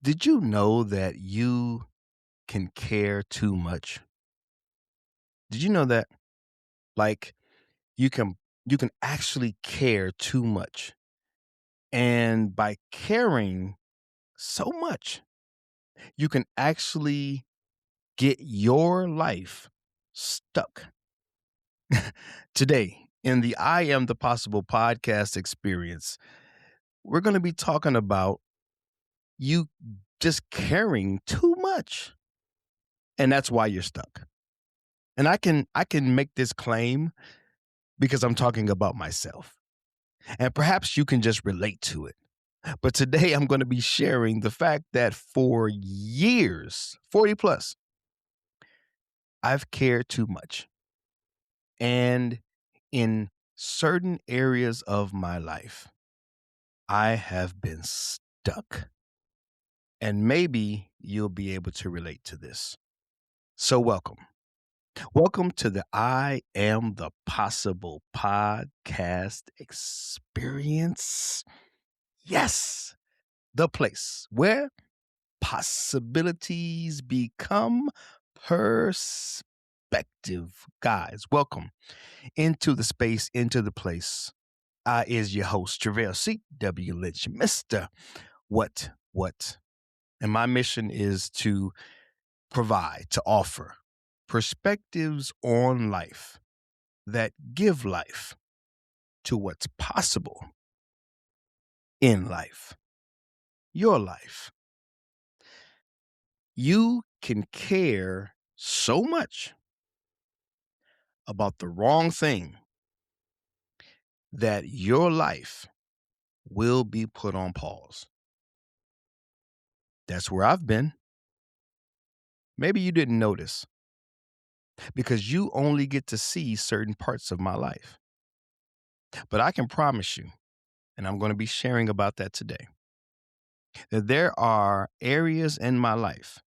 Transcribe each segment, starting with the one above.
Did you know that you can care too much? Did you know that? Like you can you can actually care too much. And by caring so much, you can actually get your life stuck. Today, in the I Am the Possible podcast experience, we're going to be talking about you just caring too much. And that's why you're stuck. And I can make this claim because I'm talking about myself. And perhaps you can just relate to it. But today I'm going to be sharing the fact that for years, 40 plus, I've cared too much. And in certain areas of my life, I have been stuck. And maybe you'll be able to relate to this. So, welcome. Welcome to the I Am the Possible podcast experience. Yes, the place where possibilities become perspective. Guys, welcome into the space, into the place. I is your host, Javale C.W. Lynch, Mr. What? And my mission is to provide, to offer perspectives on life that give life to what's possible in life, your life. You can care so much about the wrong thing that your life will be put on pause. That's where I've been. Maybe you didn't notice because you only get to see certain parts of my life. But I can promise you, and I'm going to be sharing about that today, that there are areas in my life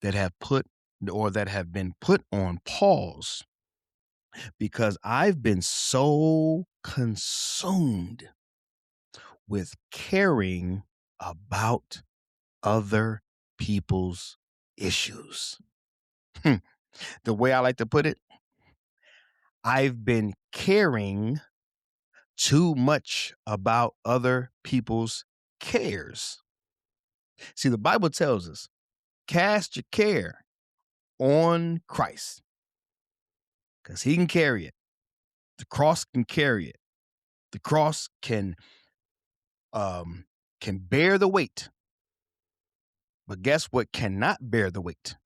that have been put on pause because I've been so consumed with caring about other people's issues. The way I like to put it, I've been caring too much about other people's cares. See, the Bible tells us, cast your care on Christ because he can carry it. The cross can carry it. The cross can bear the weight. But guess what cannot bear the weight?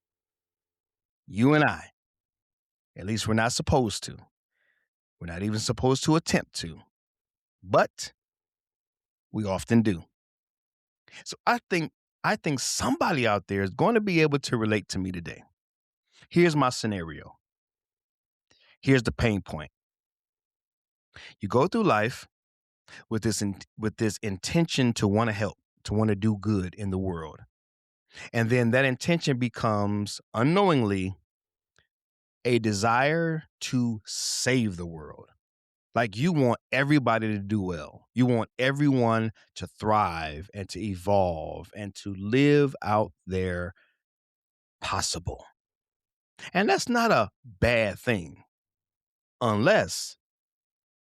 You and I. At least we're not supposed to. We're not even supposed to attempt to. But we often do. So I think somebody out there is going to be able to relate to me today. Here's my scenario. Here's the pain point. You go through life with this intention to want to help, to want to do good in the world. And then that intention becomes unknowingly a desire to save the world. Like you want everybody to do well. You want everyone to thrive and to evolve and to live out their possible. And that's not a bad thing unless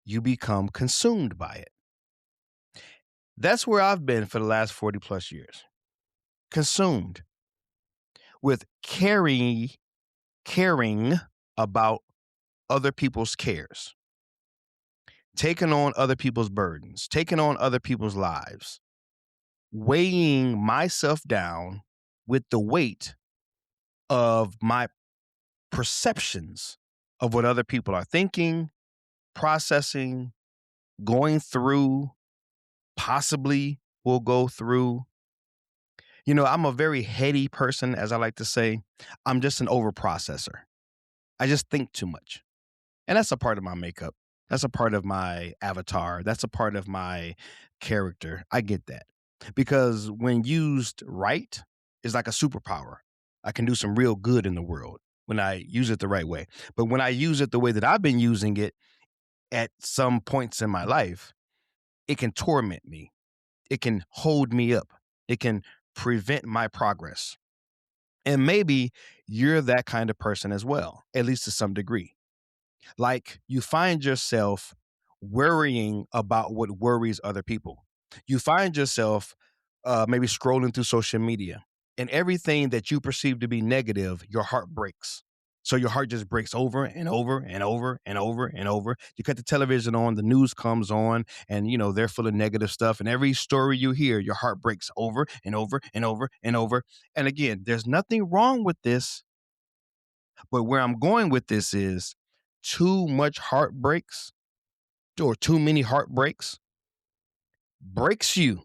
you become consumed by it. That's where I've been for the last 40 plus years. Consumed with caring about other people's cares, taking on other people's burdens, taking on other people's lives, weighing myself down with the weight of my perceptions of what other people are thinking, processing, going through, possibly will go through. You know, I'm a very heady person, as I like to say. I'm just an overprocessor. I just think too much. And that's a part of my makeup. That's a part of my avatar. That's a part of my character. I get that. Because when used right, it's like a superpower. I can do some real good in the world when I use it the right way. But when I use it the way that I've been using it at some points in my life, it can torment me. It can hold me up. It can prevent my progress. And maybe you're that kind of person as well, at least to some degree. Like you find yourself worrying about what worries other people. You find yourself maybe scrolling through social media, and everything that you perceive to be negative, your heart breaks. So your heart just breaks over and over and over and over and over. You cut the television on, the news comes on, and they're full of negative stuff. And every story you hear, your heart breaks over and over and over and over. And again, there's nothing wrong with this, but where I'm going with this is too much heartbreaks or too many heartbreaks breaks you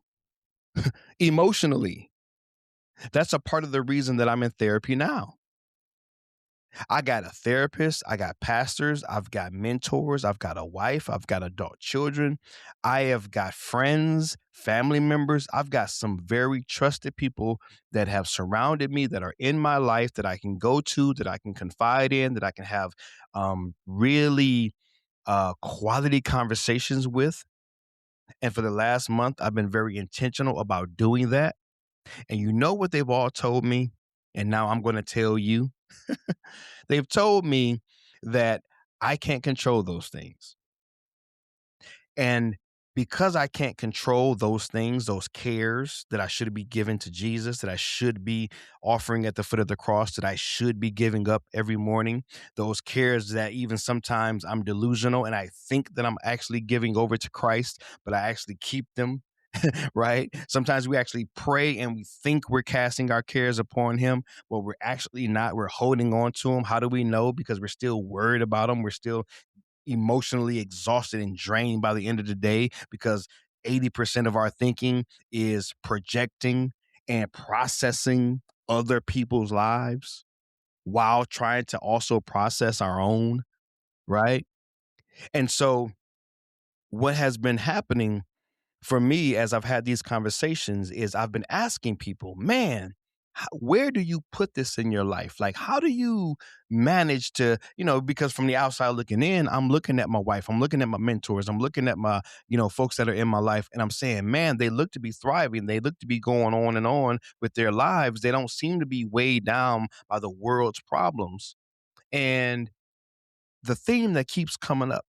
emotionally. That's a part of the reason that I'm in therapy now. I got a therapist, I got pastors, I've got mentors, I've got a wife, I've got adult children, I have got friends, family members. I've got some very trusted people that have surrounded me, that are in my life, that I can go to, that I can confide in, that I can have really quality conversations with. And for the last month, I've been very intentional about doing that. And you know what they've all told me? And now I'm going to tell you. They've told me that I can't control those things. And because I can't control those things, those cares that I should be giving to Jesus, that I should be offering at the foot of the cross, that I should be giving up every morning, those cares that even sometimes I'm delusional and I think that I'm actually giving over to Christ, but I actually keep them. Right? Sometimes we actually pray and we think we're casting our cares upon him, but we're actually not. We're holding on to him. How do we know? Because we're still worried about him. We're still emotionally exhausted and drained by the end of the day because 80% of our thinking is projecting and processing other people's lives while trying to also process our own, right? And so what has been happening for me as I've had these conversations is I've been asking people, man, where do you put this in your life? Like, how do you manage to, because from the outside looking in, I'm looking at my wife, I'm looking at my mentors, I'm looking at my, folks that are in my life, and I'm saying, man, they look to be thriving. They look to be going on and on with their lives. They don't seem to be weighed down by the world's problems. And the theme that keeps coming up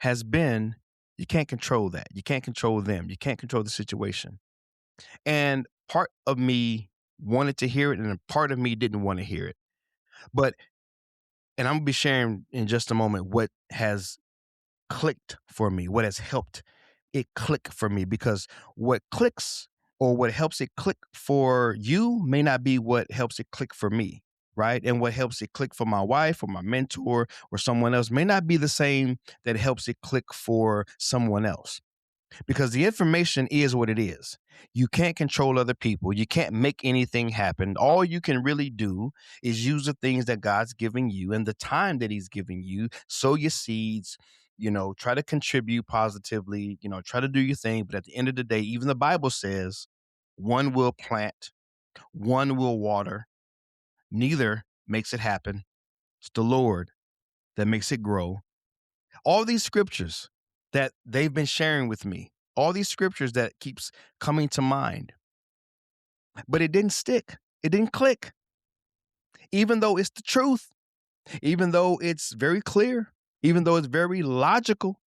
has been you can't control that. You can't control them. You can't control the situation. And part of me wanted to hear it, and a part of me didn't want to hear it. But, and I'm going to be sharing in just a moment what has clicked for me, what has helped it click for me, because what clicks or what helps it click for you may not be what helps it click for me. Right. And what helps it click for my wife or my mentor or someone else may not be the same that helps it click for someone else, because the information is what it is. You can't control other people. You can't make anything happen. All you can really do is use the things that God's giving you and the time that he's giving you. Sow your seeds, try to contribute positively, try to do your thing. But at the end of the day, even the Bible says one will plant, one will water, neither makes it happen. It's the Lord that makes it grow. All these scriptures that they've been sharing with me, all these scriptures that keeps coming to mind, but it didn't stick. It didn't click, even though it's the truth, even though it's very clear, even though it's very logical,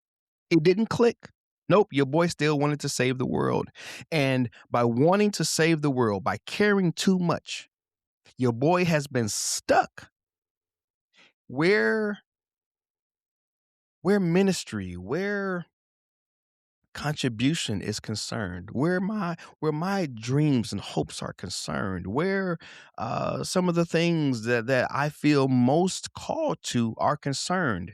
it didn't click. Nope, your boy still wanted to save the world. And by wanting to save the world, by caring too much, your boy has been stuck where ministry, where contribution is concerned, where my dreams and hopes are concerned, where some of the things that I feel most called to are concerned.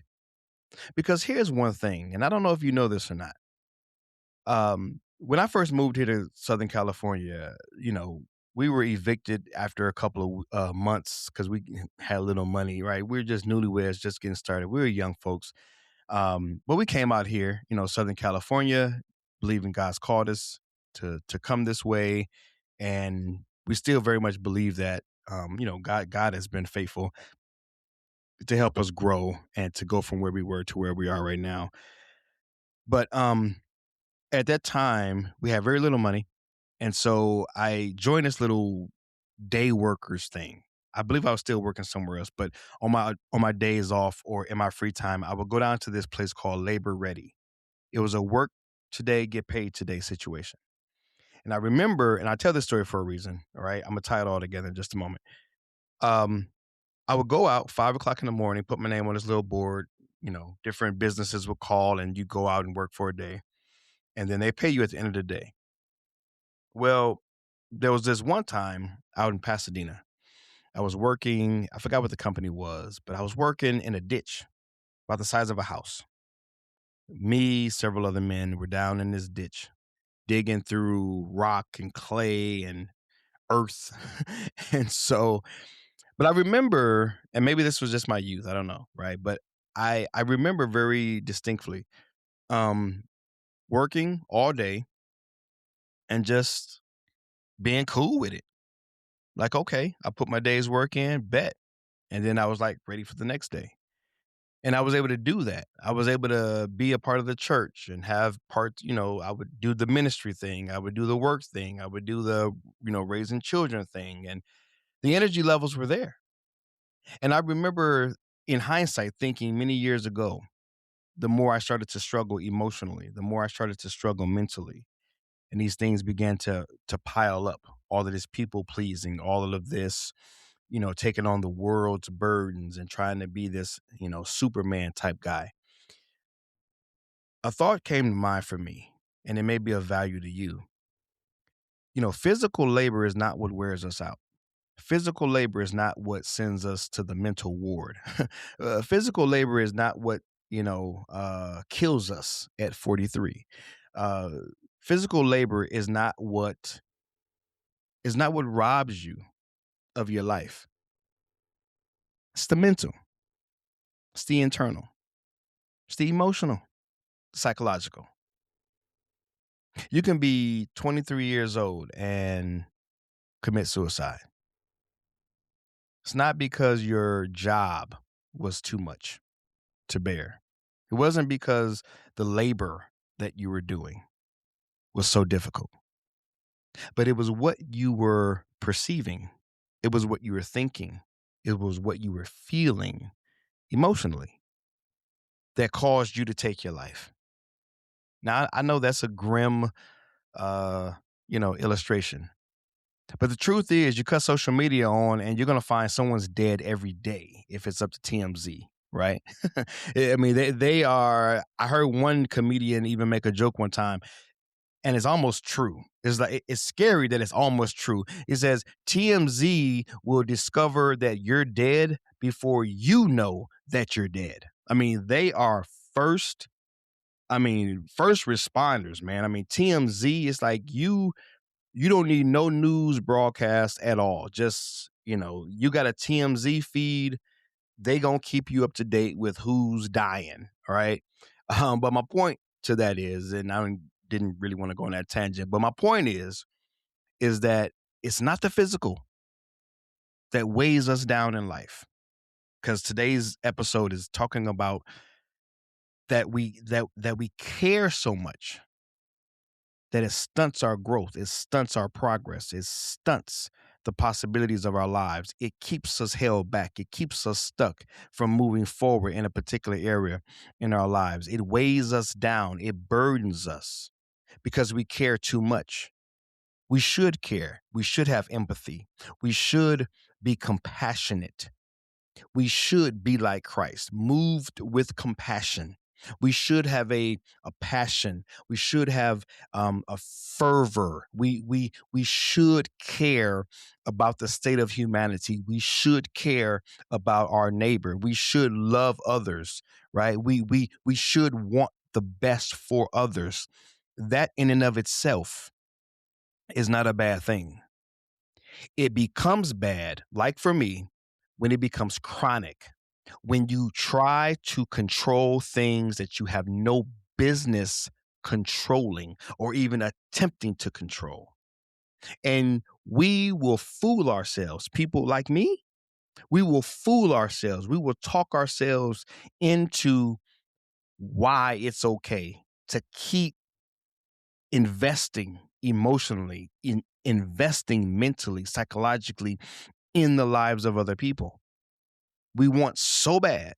Because here's one thing, and I don't know if you know this or not. When I first moved here to Southern California, we were evicted after a couple of months because we had little money, right? We were just newlyweds, just getting started. We were young folks. But we came out here, Southern California, believing God's called us to come this way, and we still very much believe that God has been faithful to help us grow and to go from where we were to where we are right now. But at that time, we had very little money. And so I joined this little day workers thing. I believe I was still working somewhere else, but on my days off or in my free time, I would go down to this place called Labor Ready. It was a work today, get paid today situation. And I remember, and I tell this story for a reason. All right. I'm gonna tie it all together in just a moment. Um, I would go out 5 o'clock in the morning, put my name on this little board, different businesses would call and you go out and work for a day. And then they pay you at the end of the day. Well, there was this one time out in Pasadena. I was working, I forgot what the company was, but I was working in a ditch about the size of a house. Me, several other men were down in this ditch, digging through rock and clay and earth. and so, but I remember, and maybe this was just my youth, I don't know, right? But I remember very distinctly um working all day and just being cool with it. Like, okay, I put my day's work in, bet. And then I was like ready for the next day. And I was able to do that. I was able to be a part of the church and have parts, I would do the ministry thing. I would do the work thing. I would do the, raising children thing. And the energy levels were there. And I remember in hindsight thinking many years ago, the more I started to struggle emotionally, the more I started to struggle mentally. And these things began to pile up. All of this people pleasing, all of this, taking on the world's burdens and trying to be this, Superman type guy. A thought came to mind for me, and it may be of value to you. Physical labor is not what wears us out. Physical labor is not what sends us to the mental ward. Physical labor is not what, kills us at 43. Uh, Physical labor is not what robs you of your life. It's the mental, it's the internal, it's the emotional, the psychological. You can be 23 years old and commit suicide. It's not because your job was too much to bear. It wasn't because the labor that you were doing was so difficult, but it was what you were perceiving. It was what you were thinking. It was what you were feeling emotionally that caused you to take your life. Now, I know that's a grim, illustration. But the truth is, you cut social media on and you're going to find someone's dead every day if it's up to TMZ, right? I mean, they are. I heard one comedian even make a joke one time, and it's almost true. It's like it's scary that it's almost true. It says TMZ will discover that you're dead before you know that you're dead. I mean, they are first. First responders, man. I mean, TMZ is like you don't need no news broadcast at all. Just, you got a TMZ feed. They gonna keep you up to date with who's dying. All right. But my point to that is, and I didn't really want to go on that tangent, but my point is that it's not the physical that weighs us down in life. Because today's episode is talking about that we care so much that it stunts our growth, it stunts our progress, it stunts the possibilities of our lives. It keeps us held back, it keeps us stuck from moving forward in a particular area in our lives. It weighs us down, it burdens us because we care too much. We should care, we should have empathy, we should be compassionate. We should be like Christ, moved with compassion. We should have a passion. We should have a fervor. We should care about the state of humanity. We should care about our neighbor. We should love others, right? We should want the best for others. That in and of itself is not a bad thing. It becomes bad, like for me, when it becomes chronic, when you try to control things that you have no business controlling or even attempting to control. And we will fool ourselves. People like me, we will fool ourselves. We will talk ourselves into why it's okay to keep investing emotionally, in investing mentally, psychologically in the lives of other people. We want so bad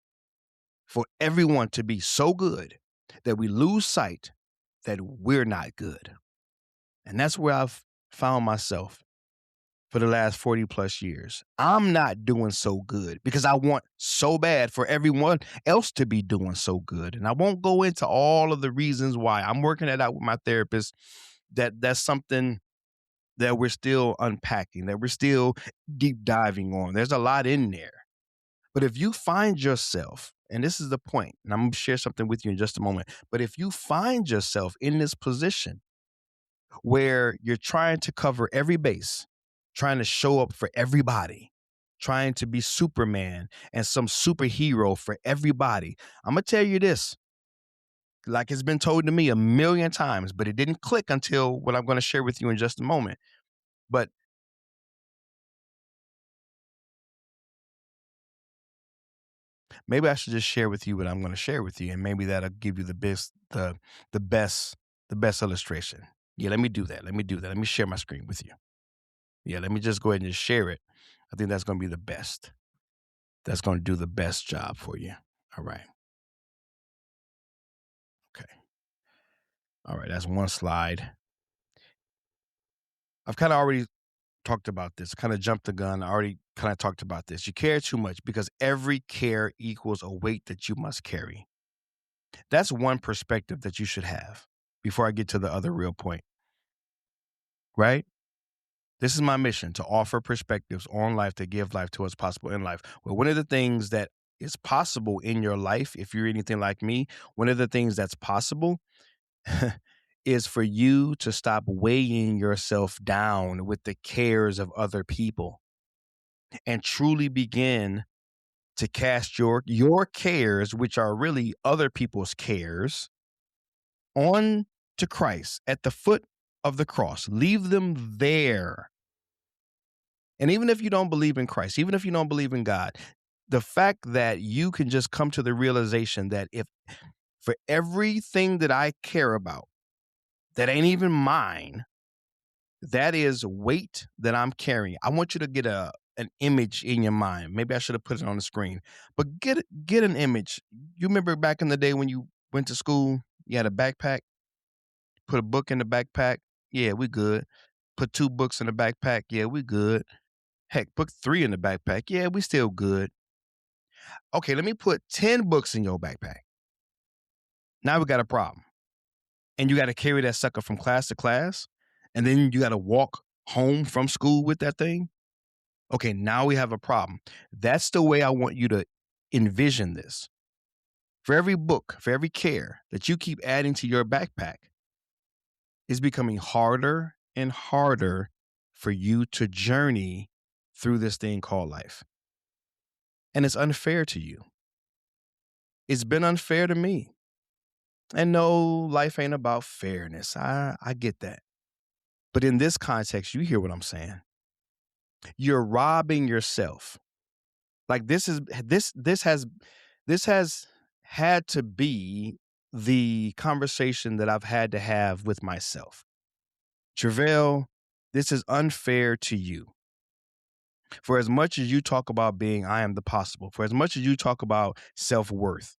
for everyone to be so good that we lose sight that we're not good. And that's where I've found myself for the last 40 plus years. I'm not doing so good because I want so bad for everyone else to be doing so good. And I won't go into all of the reasons why. I'm working it out with my therapist. That's something that we're still unpacking, that we're still deep diving on. There's a lot in there. But if you find yourself, and this is the point, and I'm going to share something with you in just a moment, but if you find yourself in this position where you're trying to cover every base, trying to show up for everybody, trying to be Superman and some superhero for everybody, I'm going to tell you this, like it's been told to me a million times, but it didn't click until what I'm going to share with you in just a moment. But maybe I should just share with you what I'm going to share with you, and maybe that'll give you the best the best illustration. Yeah, let me do that. Let me do that. Let me share my screen with you. Yeah, let me just go ahead and just share it. I think that's going to be the best. That's going to do the best job for you. All right. Okay. All right. That's one slide. I've kind of already talked about this, kind of jumped the gun. I already kind of talked about this. You care too much because every care equals a weight that you must carry. That's one perspective that you should have before I get to the other real point, right? This is my mission, to offer perspectives on life, to give life to what's possible in life. Well, one of the things that is possible in your life, if you're anything like me, one of the things that's possible is for you to stop weighing yourself down with the cares of other people and truly begin to cast your cares, which are really other people's cares, on to Christ at the foot of the cross. Leave them there. And even if you don't believe in Christ, even if you don't believe in God, the fact that you can just come to the realization that if for everything that I care about that ain't even mine, that is weight that I'm carrying. I want you to get an image in your mind. Maybe I should have put it on the screen, but get an image. You remember back in the day when you went to school, you had a backpack, put a book in the backpack. Yeah, we good. Put 2 books in the backpack. Yeah, we good. Heck, put 3 in the backpack. Yeah, we still good. Okay, let me put 10 books in your backpack. Now we got a problem. And you got to carry that sucker from class to class. And then you got to walk home from school with that thing. Okay, now we have a problem. That's the way I want you to envision this. For every book, for every care that you keep adding to your backpack, it's becoming harder and harder for you to journey through this thing called life. And it's unfair to you. It's been unfair to me. And no, life ain't about fairness. I get that. But in this context, you hear what I'm saying. You're robbing yourself. Like this has had to be the conversation that I've had to have with myself. Travell, this is unfair to you. For as much as you talk about being I am the possible, for as much as you talk about self-worth,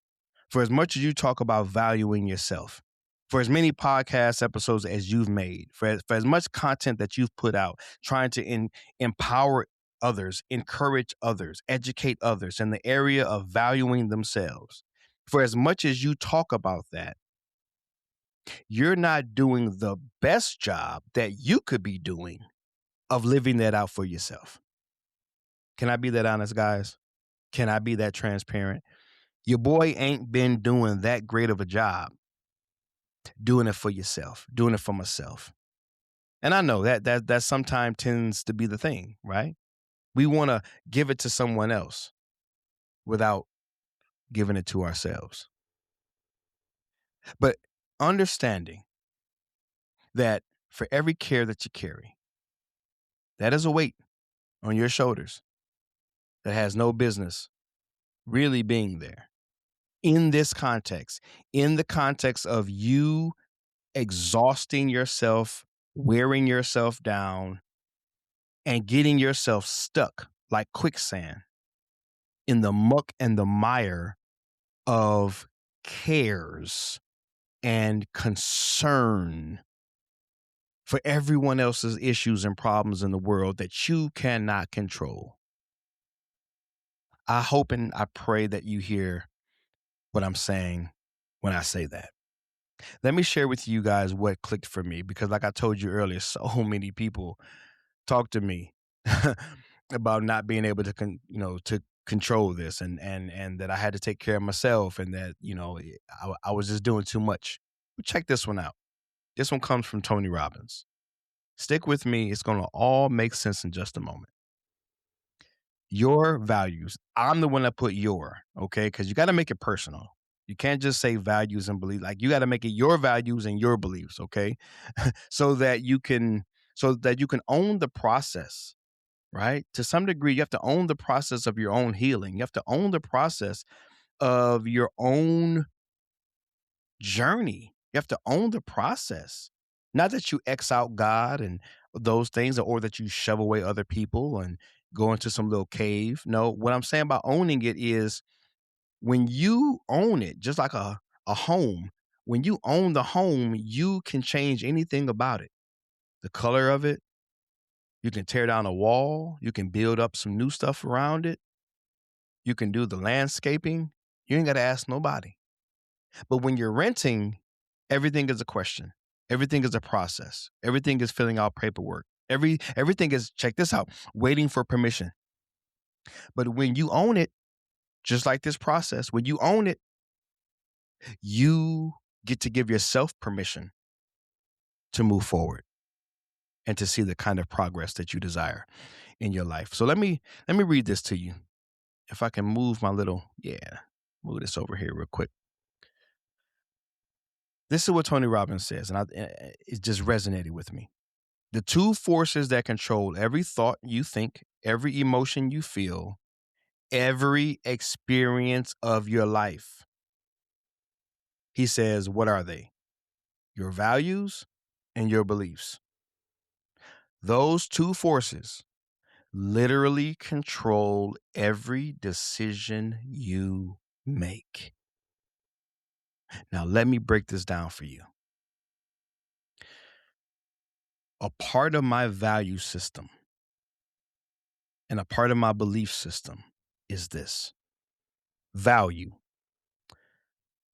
for as much as you talk about valuing yourself, for as many podcast episodes as you've made, for as much content that you've put out, trying to empower others, encourage others, educate others in the area of valuing themselves, for as much as you talk about that, you're not doing the best job that you could be doing of living that out for yourself. Can I be that honest, guys? Can I be that transparent? Your boy ain't been doing that great of a job doing it for yourself, doing it for myself. And I know that sometimes tends to be the thing, right? We want to give it to someone else without giving it to ourselves. But understanding that for every care that you carry, that is a weight on your shoulders that has no business really being there. In this context, in the context of you exhausting yourself wearing yourself down, and getting yourself stuck like quicksand in the muck and the mire of cares and concern for everyone else's issues and problems in the world that you cannot control. I hope and I pray that you hear what I'm saying when I say that. Let me share with you guys what clicked for me, because like I told you earlier, so many people talk to me about not being able to to control this, and that I had to take care of myself, and that I was just doing too much. But check this one out. This one comes from Tony Robbins. Stick with me. It's going to all make sense in just a moment. Your values. I'm the one that put your, okay? Because you got to make it personal. You can't just say values and beliefs. Like, you got to make it your values and your beliefs, okay? so that you can own the process, right? To some degree, you have to own the process of your own healing. You have to own the process of your own journey. You have to own the process. Not that you X out God and those things, or that you shove away other people and go into some little cave. No, what I'm saying about owning it is, when you own it, just like a home, when you own the home, you can change anything about it. The color of it, you can tear down a wall, you can build up some new stuff around it, you can do the landscaping. You ain't got to ask nobody. But when you're renting, everything is a question. Everything is a process. Everything is filling out paperwork. Everything is, check this out, waiting for permission. But when you own it, just like this process, when you own it, you get to give yourself permission to move forward and to see the kind of progress that you desire in your life. So let me read this to you. If I can move my little, move this over here real quick. This is what Tony Robbins says, and it just resonated with me. The two forces that control every thought you think, every emotion you feel, every experience of your life. He says, what are they? Your values and your beliefs. Those two forces literally control every decision you make. Now, let me break this down for you. A part of my value system and a part of my belief system is this: value.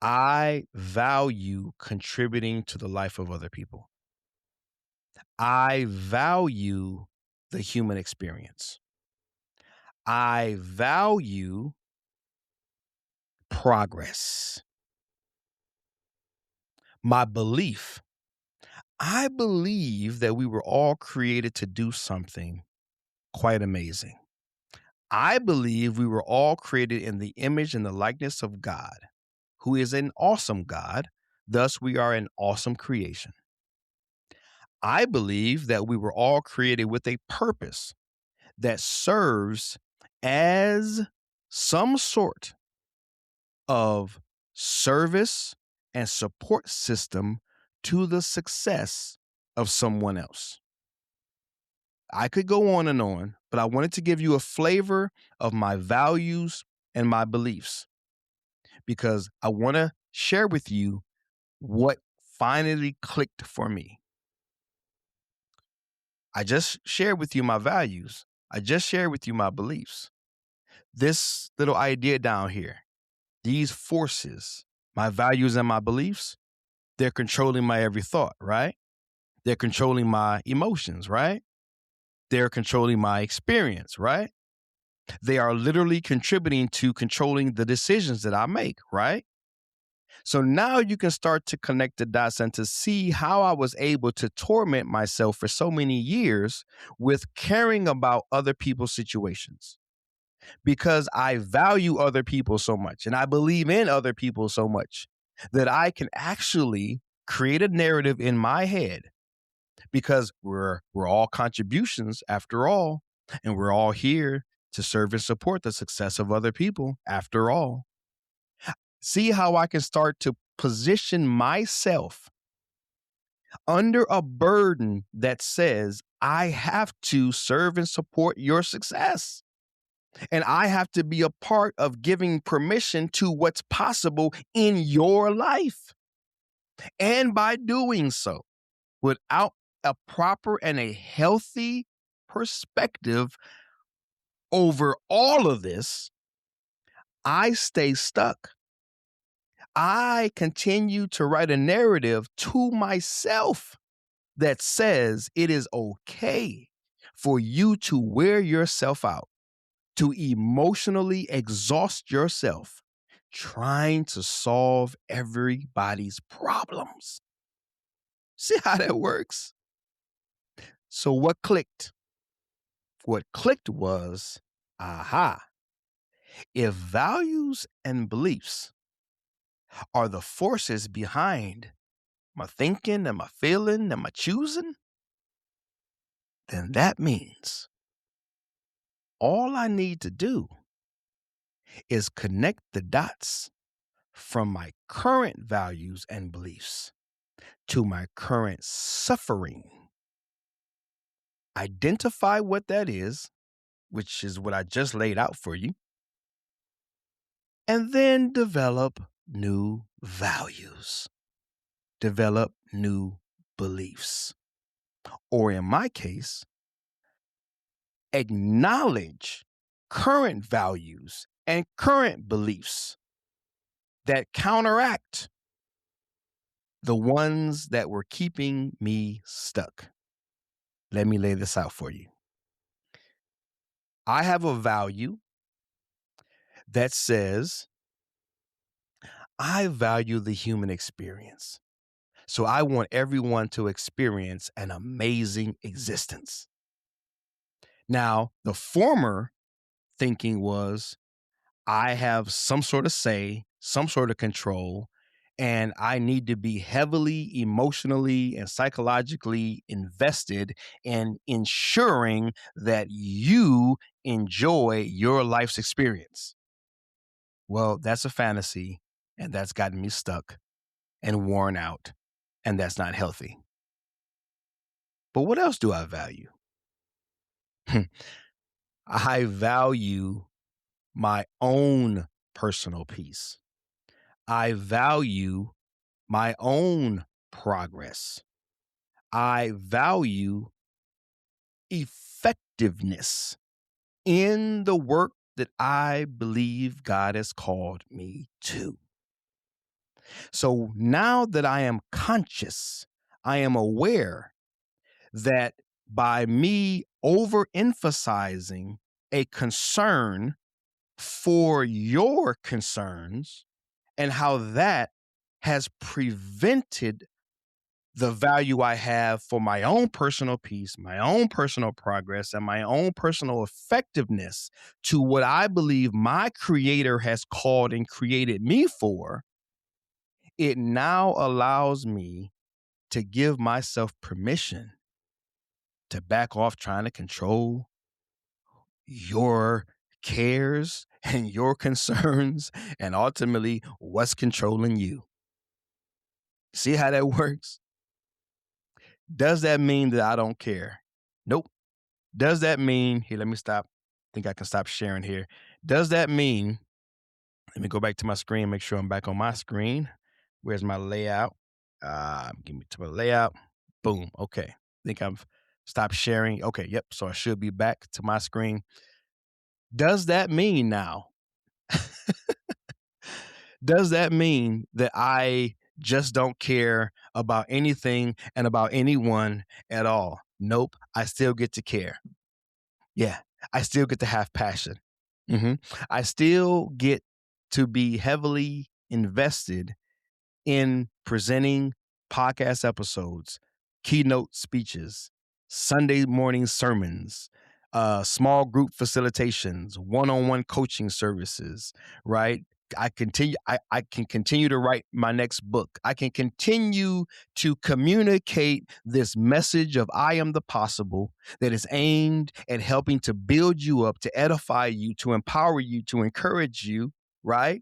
I value contributing to the life of other people. I value the human experience. I value progress. My belief. I believe that we were all created to do something quite amazing. I believe we were all created in the image and the likeness of God, who is an awesome God. Thus, we are an awesome creation. I believe that we were all created with a purpose that serves as some sort of service and support system to the success of someone else. I could go on, but I wanted to give you a flavor of my values and my beliefs, because I want to share with you what finally clicked for me. I just shared with you my values. I just shared with you my beliefs. This little idea down here, these forces, my values and my beliefs, they're controlling my every thought, right? They're controlling my emotions, right? They're controlling my experience, right? They are literally contributing to controlling the decisions that I make, right? So now you can start to connect the dots and to see how I was able to torment myself for so many years with caring about other people's situations, because I value other people so much and I believe in other people so much that I can actually create a narrative in my head, because we're all contributions after all, and we're all here to serve and support the success of other people after all. See how I can start to position myself under a burden that says, I have to serve and support your success. And I have to be a part of giving permission to what's possible in your life. And by doing so, without a proper and a healthy perspective over all of this, I stay stuck. I continue to write a narrative to myself that says it is okay for you to wear yourself out, to emotionally exhaust yourself trying to solve everybody's problems. See how that works? So what clicked? What clicked was, aha, if values and beliefs are the forces behind my thinking and my feeling and my choosing, then that means all I need to do is connect the dots from my current values and beliefs to my current suffering. Identify what that is, which is what I just laid out for you, and then develop new values, develop new beliefs. Or in my case, acknowledge current values and current beliefs that counteract the ones that were keeping me stuck. Let me lay this out for you. I have a value that says, I value the human experience. So I want everyone to experience an amazing existence. Now, the former thinking was, I have some sort of say, some sort of control, and I need to be heavily emotionally and psychologically invested in ensuring that you enjoy your life's experience. Well, that's a fantasy, and that's gotten me stuck and worn out, and that's not healthy. But what else do I value? I value my own personal peace. I value my own progress. I value effectiveness in the work that I believe God has called me to. So now that I am conscious, I am aware that by me overemphasizing a concern for your concerns and how that has prevented the value I have for my own personal peace, my own personal progress, and my own personal effectiveness to what I believe my creator has called and created me for, it now allows me to give myself permission to back off trying to control your cares and your concerns and ultimately what's controlling you. See how that works? Does that mean that I don't care? Nope. Does that mean, here, let me stop. I think I can stop sharing here. Does that mean, let me go back to my screen, make sure I'm back on my screen. Where's my layout? Give me to my layout. Boom. Okay. I think I've stopped sharing. Okay. Yep. So I should be back to my screen. Does that mean now? Does that mean that I just don't care about anything and about anyone at all? Nope. I still get to care. Yeah. I still get to have passion. I still get to be heavily invested in presenting podcast episodes, keynote speeches, Sunday morning sermons, small group facilitations, one-on-one coaching services, right? I can continue to write my next book. I can continue to communicate this message of I am the possible that is aimed at helping to build you up, to edify you, to empower you, to encourage you, right?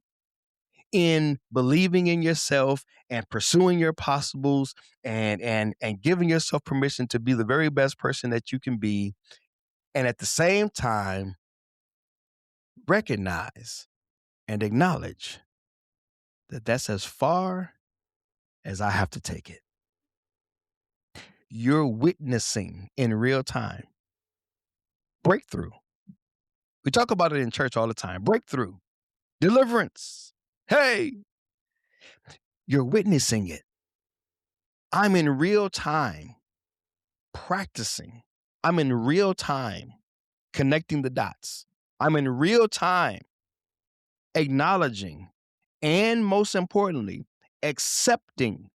in believing in yourself and pursuing your possibles and giving yourself permission to be the very best person that you can be. And at the same time, recognize and acknowledge that that's as far as I have to take it. You're witnessing in real time breakthrough. We talk about it in church all the time. Breakthrough, deliverance. Hey, you're witnessing it. I'm in real time practicing. I'm in real time connecting the dots. I'm in real time acknowledging and, most importantly, accepting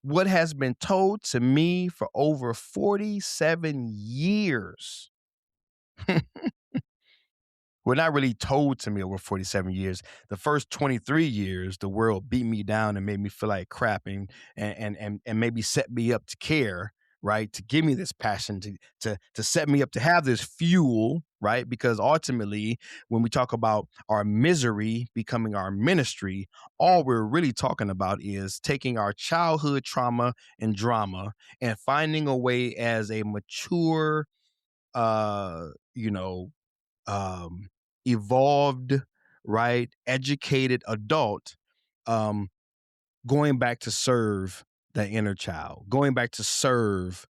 what has been told to me for over 47 years. Well, not really told to me over 47 years. The first 23 years, the world beat me down and made me feel like crap and maybe set me up to care, right? To give me this passion, to set me up to have this fuel, right? Because ultimately, when we talk about our misery becoming our ministry, all we're really talking about is taking our childhood trauma and drama and finding a way as a mature, uh, you know, evolved, right, educated adult, um, going back to serve that inner child, going back to serve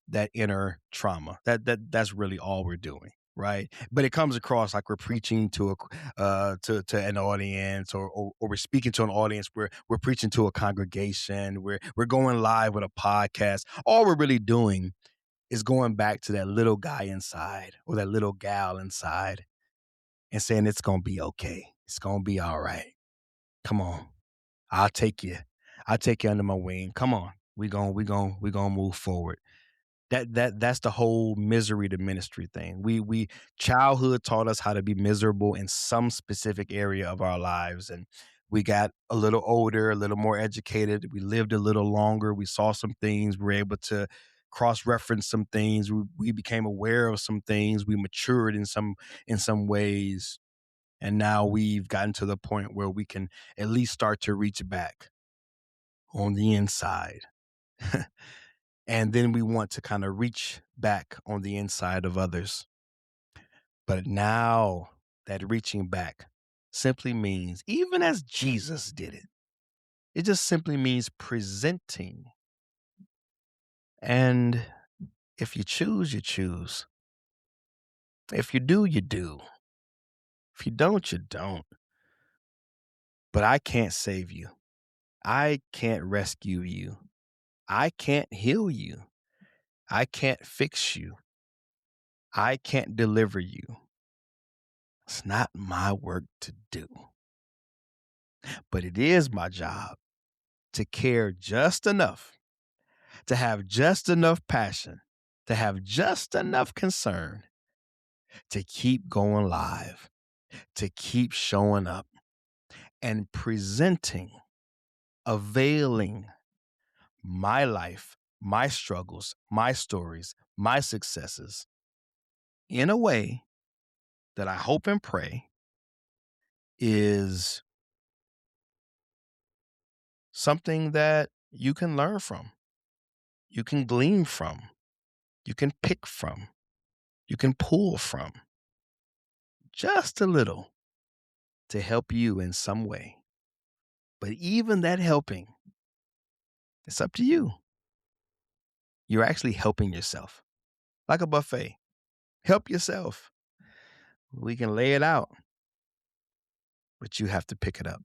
that inner trauma. That's really all we're doing, right? But it comes across like we're preaching to to an audience, or we're speaking to an audience. We're preaching to a congregation. We're going live with a podcast. All we're really doing is going back to that little guy inside or that little gal inside and saying it's gonna be okay. It's gonna be all right. Come on. I'll take you. I'll take you under my wing. Come on. We gonna move forward. That's the whole misery to ministry thing. We childhood taught us how to be miserable in some specific area of our lives. And we got a little older, a little more educated. We lived a little longer. We saw some things. We were able to cross-reference some things. We became aware of some things. We matured in some ways. And now we've gotten to the point where we can at least start to reach back on the inside. And then we want to kind of reach back on the inside of others. But now that reaching back simply means, even as Jesus did it, it just simply means presenting. And if you choose, you choose. If you do, you do. If you don't, you don't. But I can't save you. I can't rescue you. I can't heal you. I can't fix you. I can't deliver you. It's not my work to do. But it is my job to care just enough, to have just enough passion, to have just enough concern to keep going live, to keep showing up and presenting, availing my life, my struggles, my stories, my successes in a way that I hope and pray is something that you can learn from, you can glean from, you can pick from, you can pull from just a little to help you in some way. But even that helping, it's up to you. You're actually helping yourself like a buffet. Help yourself. We can lay it out, but you have to pick it up.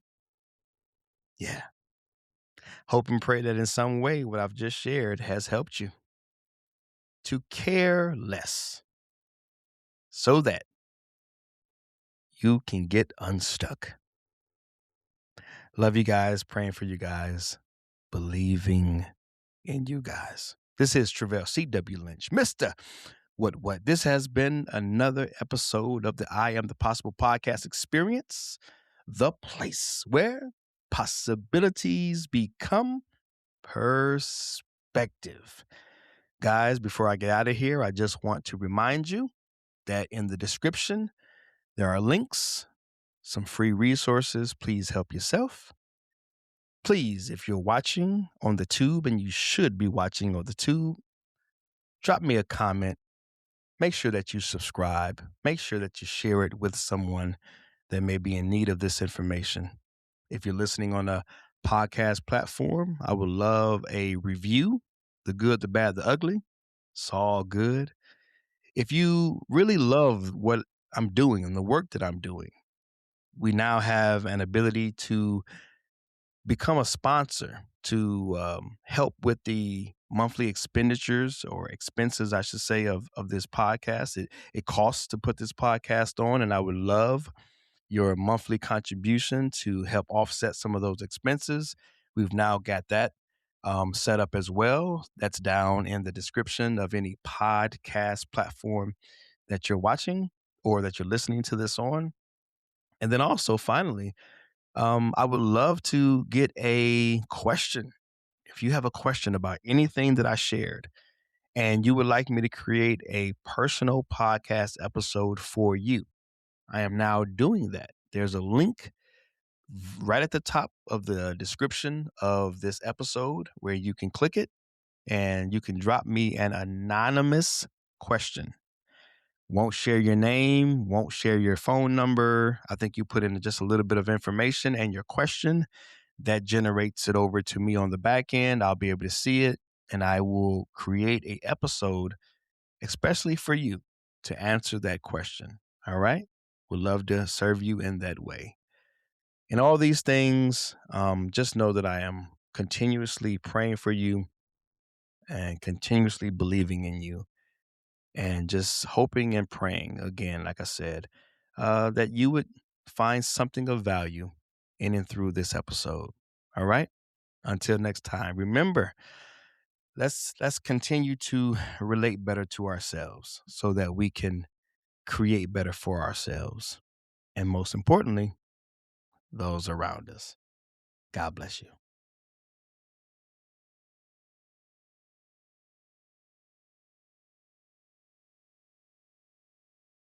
Yeah. Hope and pray that in some way what I've just shared has helped you to care less so that you can get unstuck. Love you guys, praying for you guys, believing in you guys. This is Travell C.W. Lynch, Mr. What. This has been another episode of the I Am the Possible podcast experience, the place where possibilities become perspective. Guys, before I get out of here, I just want to remind you that in the description, there are links, some free resources. Please help yourself. Please, if you're watching on the tube, and you should be watching on the tube, drop me a comment. Make sure that you subscribe. Make sure that you share it with someone that may be in need of this information. If you're listening on a podcast platform, I would love a review, the good, the bad, the ugly. It's all good. If you really love what I'm doing and the work that I'm doing, we now have an ability to become a sponsor to help with the monthly expenditures or expenses, I should say, of this podcast. It costs to put this podcast on, and I would love your monthly contribution to help offset some of those expenses. We've now got that set up as well. That's down in the description of any podcast platform that you're watching or that you're listening to this on. And then also, finally, I would love to get a question. If you have a question about anything that I shared and you would like me to create a personal podcast episode for you, I am now doing that. There's a link right at the top of the description of this episode where you can click it and you can drop me an anonymous question. Won't share your name, won't share your phone number. I think you put in just a little bit of information and your question that generates it over to me on the back end. I'll be able to see it and I will create a episode especially for you to answer that question. All right. Would love to serve you in that way. And all these things, just know that I am continuously praying for you and continuously believing in you and just hoping and praying again, like I said, that you would find something of value in and through this episode. All right. Until next time, remember, let's continue to relate better to ourselves so that we can create better for ourselves. And most importantly, those around us. God bless you.